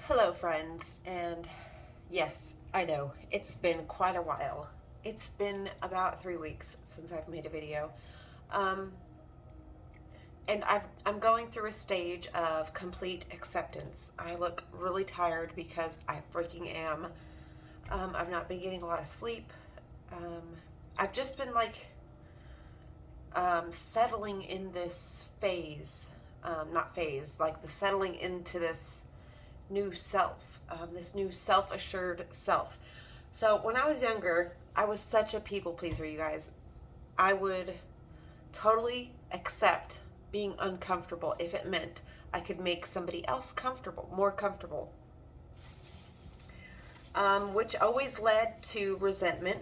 Hello friends, and yes, I know, it's been quite a while. It's been about 3 weeks since I've made a video. Um, and I'm going through a stage of complete acceptance. I look really tired because I freaking am. I've not been getting a lot of sleep. Um, I've just been settling in this phase. Not phase, like the settling into this new self-assured self. So when I was younger, I was such a people pleaser, you guys. I would totally accept being uncomfortable if it meant I could make somebody else comfortable, more comfortable, which always led to resentment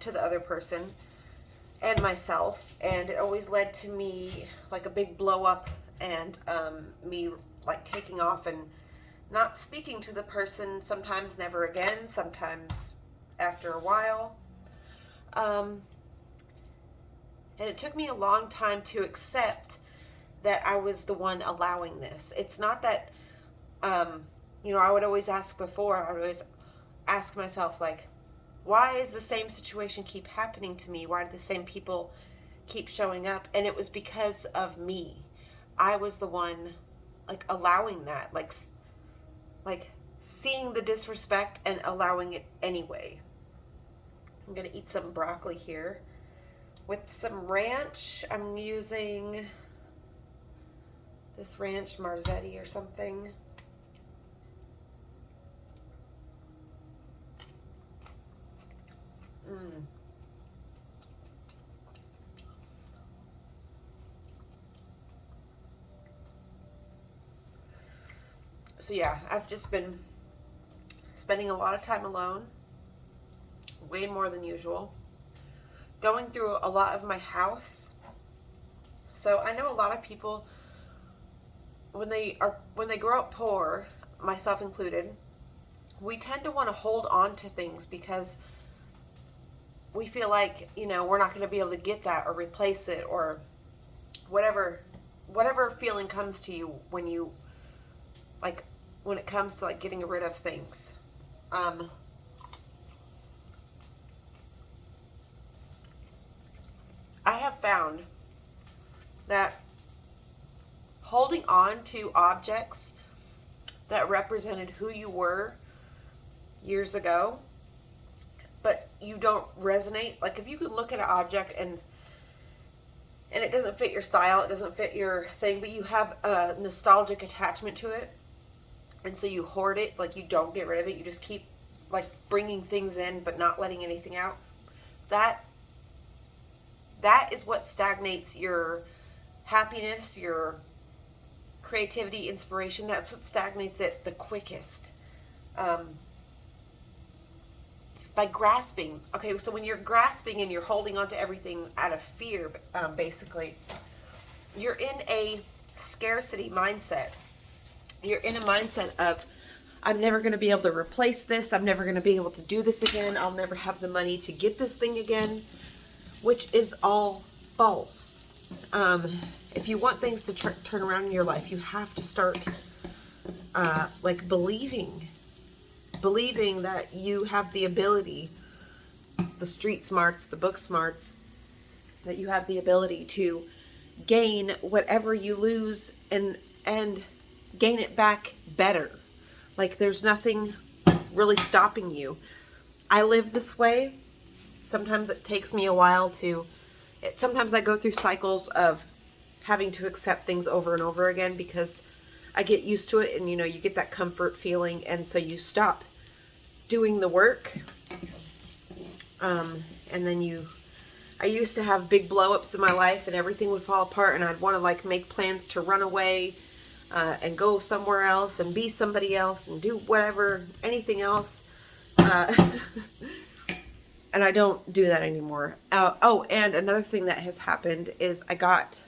to the other person and myself, and it always led to me like a big blow up and me like taking off and not speaking to the person, sometimes never again, sometimes after a while. And it took me a long time to accept that I was the one allowing this. It's not that, I would always ask before, I would always ask myself, like, why is the same situation keep happening to me? Why do the same people keep showing up? And it was because of me. I was the one, like, allowing that, like seeing the disrespect and allowing it anyway. I'm gonna eat some broccoli here with some ranch. I'm using this ranch Marzetti or something. So yeah, I've just been spending a lot of time alone, way more than usual, going through a lot of my house. So I know a lot of people, when they grow up poor, myself included, we tend to want to hold on to things because we feel like, we're not going to be able to get that or replace it, or whatever feeling comes to you when it comes to like getting rid of things. I have found that holding on to objects that represented who you were years ago, but you don't resonate, like if you could look at an object and it doesn't fit your style, it doesn't fit your thing, but you have a nostalgic attachment to it, and so you hoard it, like you don't get rid of it, you just keep like bringing things in but not letting anything out. That is what stagnates your happiness, your creativity, inspiration. That's what stagnates it the quickest. By grasping. Okay, so when you're grasping and you're holding on to everything out of fear, basically, you're in a scarcity mindset. You're in a mindset of, I'm never going to be able to replace this. I'm never going to be able to do this again. I'll never have the money to get this thing again, which is all false. If you want things to turn around in your life, you have to start believing that you have the ability, the street smarts, the book smarts, that you have the ability to gain whatever you lose and gain it back better. Like there's nothing really stopping you. I live this way. Sometimes it takes me a while sometimes I go through cycles of having to accept things over and over again because I get used to it, and you get that comfort feeling, and so you stop doing the work. And then I used to have big blow-ups in my life and everything would fall apart, and I'd want to like make plans to run away and go somewhere else and be somebody else and do whatever, anything else. And I don't do that anymore. And another thing that has happened is I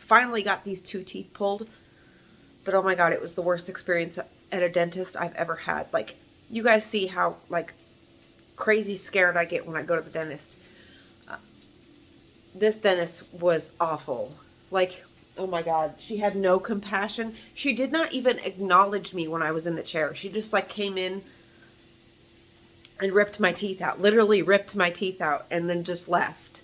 finally got these 2 teeth pulled. But oh my God, it was the worst experience at a dentist I've ever had. Like, you guys see how like crazy scared I get when I go to the dentist. This dentist was awful. Like, Oh my God, she had no compassion. She did not even acknowledge me when I was in the chair. She just like came in and ripped my teeth out, literally ripped my teeth out, and then just left.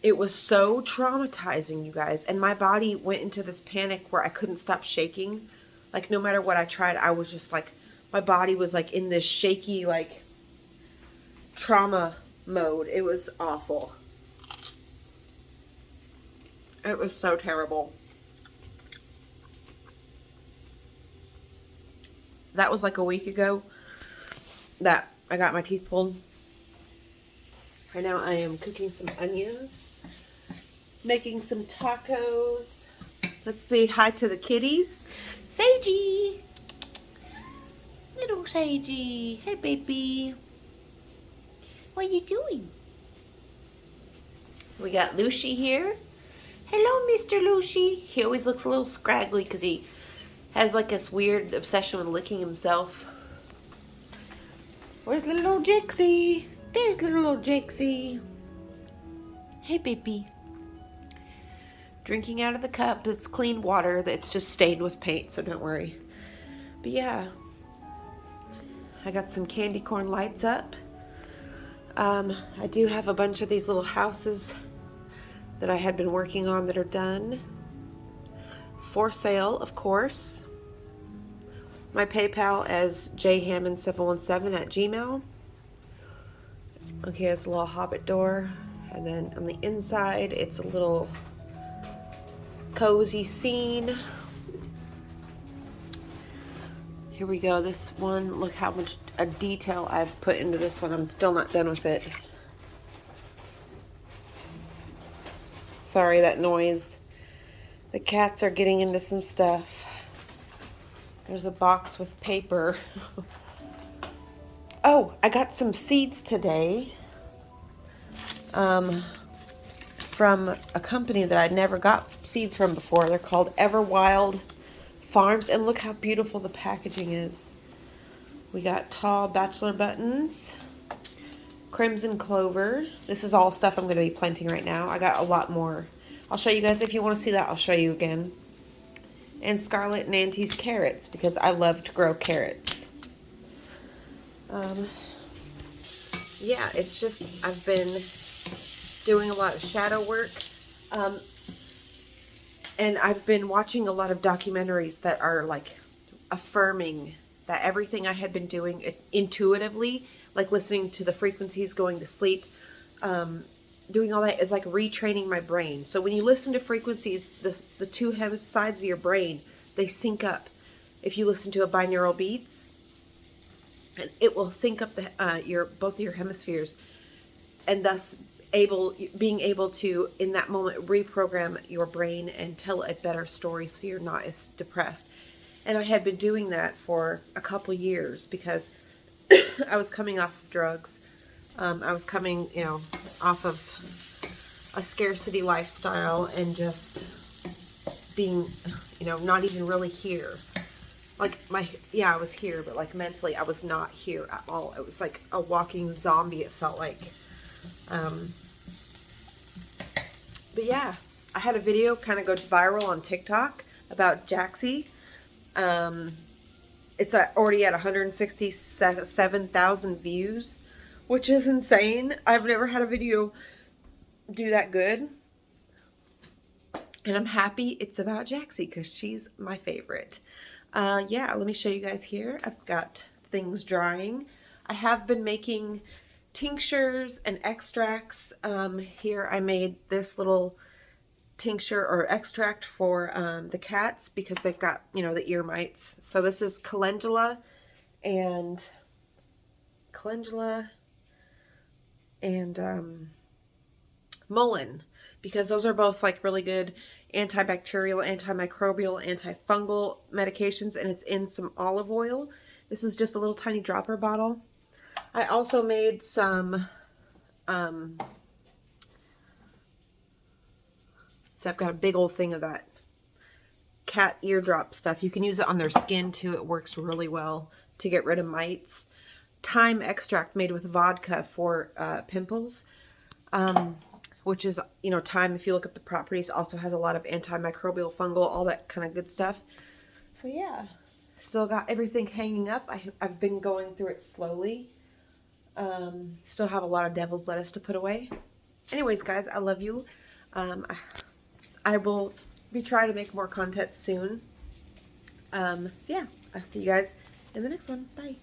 It was so traumatizing, you guys. And my body went into this panic where I couldn't stop shaking. Like no matter what I tried, I was just like, my body was like in this shaky, like trauma mode. It was awful. It was so terrible. That was like a week ago that I got my teeth pulled. Right now I am cooking some onions, making some tacos. Let's say hi to the kitties. Sagey! Little Sagey. Hey, baby. What are you doing? We got Lucy here. Hello, Mr. Lucy. He always looks a little scraggly because he has like this weird obsession with licking himself. Where's little old Jixie? There's little old Jixie. Hey, baby. Drinking out of the cup. It's clean water that's just stained with paint, so don't worry. But yeah, I got some candy corn lights up. I do have a bunch of these little houses that I had been working on that are done. For sale, of course. My PayPal is jhammond717@gmail. Okay, it's a little hobbit door. And then on the inside, it's a little cozy scene. Here we go. This one, look how much detail I've put into this one. I'm still not done with it. Sorry, that noise. The cats are getting into some stuff. There's a box with paper. Oh, I got some seeds today from a company that I'd never got seeds from before. They're called Everwild Farms, and look how beautiful the packaging is. We got tall bachelor buttons, crimson clover. This is all stuff I'm going to be planting right now. I got a lot more. I'll show you guys if you want to see that. I'll show you again. And Scarlet Nancy's carrots, because I love to grow carrots. Yeah, it's just, I've been doing a lot of shadow work. And I've been watching a lot of documentaries that are like affirming that everything I had been doing intuitively, like listening to the frequencies, going to sleep, doing all that is like retraining my brain. So when you listen to frequencies, the two sides of your brain, they sync up. If you listen to a binaural beats, and it will sync up both of your hemispheres, and thus being able to in that moment reprogram your brain and tell a better story so you're not as depressed. And I had been doing that for a couple years because I was coming off of drugs. I was coming, off of a scarcity lifestyle and just being, not even really here. Like I was here, but like mentally I was not here at all. It was like a walking zombie, it felt like. But yeah, I had a video kind of go viral on TikTok about Jaxie. It's already at 167,000 views, which is insane. I've never had a video do that good. And I'm happy it's about Jaxie because she's my favorite. Yeah, let me show you guys here. I've got things drying. I have been making tinctures and extracts. Here I made this little tincture or extract for the cats because they've got, the ear mites. So this is calendula and mullein, because those are both like really good antibacterial, antimicrobial, antifungal medications, and it's in some olive oil. This is just a little tiny dropper bottle. I also made some so I've got a big old thing of that cat eardrop stuff. You can use it on their skin too. It works really well to get rid of mites. Thyme extract made with vodka for pimples. which is, you know, thyme, if you look up the properties, also has a lot of antimicrobial, fungal, all that kind of good stuff. So yeah, still got everything hanging up. I've been going through it slowly. Still have a lot of devil's lettuce to put away. Anyways, guys, I love you. I will be trying to make more content soon. So yeah, I'll see you guys in the next one. Bye.